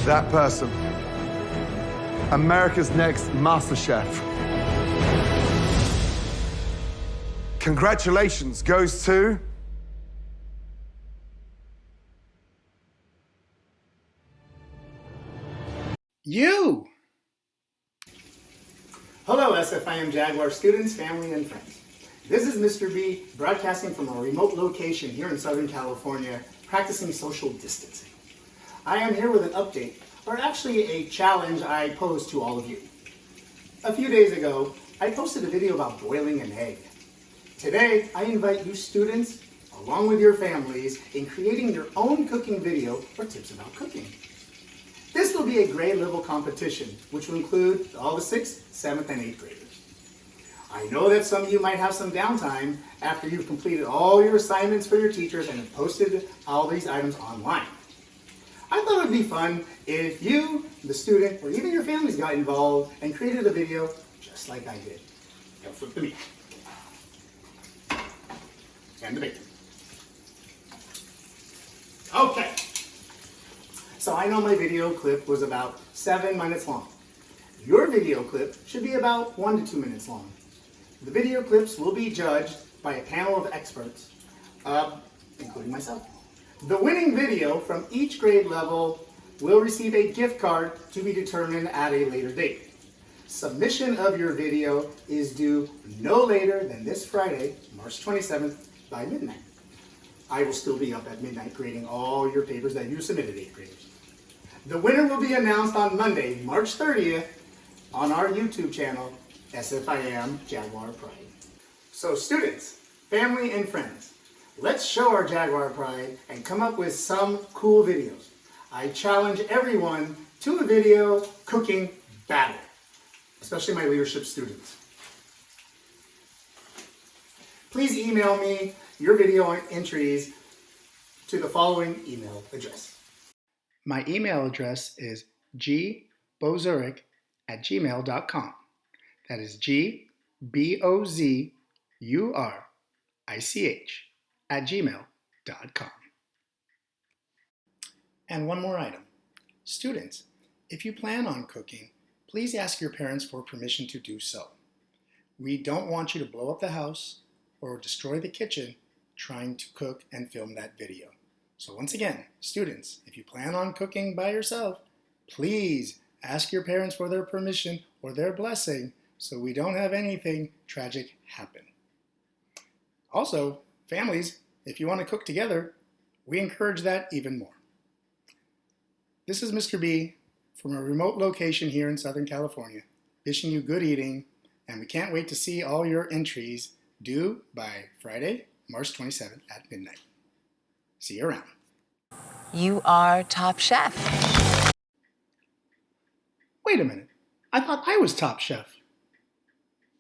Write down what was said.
that person. America's next master chef. Congratulations goes to... you! Hello, SFiAM Jaguar students, family, and friends. This is Mr. B, broadcasting from a remote location here in Southern California, practicing social distancing. I am here with an update, or actually a challenge I posed to all of you. A few days ago, I posted a video about boiling an egg. Today, I invite you students, along with your families, in creating your own cooking video or tips about cooking. This will be a grade level competition, which will include all the 6th, 7th, and 8th graders. I know that some of you might have some downtime after you've completed all your assignments for your teachers and have posted all these items online. I thought it would be fun if you, the student, or even your families got involved and created a video just like I did. Now flip the meat. And the bacon. Okay. So I know my video clip was about 7 minutes long. Your video clip should be about 1 to 2 minutes long. The video clips will be judged by a panel of experts, including myself. The winning video from each grade level will receive a gift card to be determined at a later date. Submission of your video is due no later than this Friday, March 27th, by midnight. I will still be up at midnight grading all your papers that you submitted, 8th graders. The winner will be announced on Monday, March 30th, on our YouTube channel, SFiAM Jaguar Pride. So students, family, and friends, let's show our Jaguar Pride and come up with some cool videos. I challenge everyone to a video cooking battle, especially my leadership students. Please email me your video entries to the following email address. My email address is gbozuric@gmail.com. That is gbozuric@gmail.com. And one more item. Students, if you plan on cooking, please ask your parents for permission to do so. We don't want you to blow up the house or destroy the kitchen trying to cook and film that video. So once again, students, if you plan on cooking by yourself, please ask your parents for their permission or their blessing so we don't have anything tragic happen. Also, families, if you want to cook together, we encourage that even more. This is Mr. B from a remote location here in Southern California, wishing you good eating, and we can't wait to see all your entries due by Friday, March 27th at midnight. See you around. You are top chef. Wait a minute. I thought I was top chef.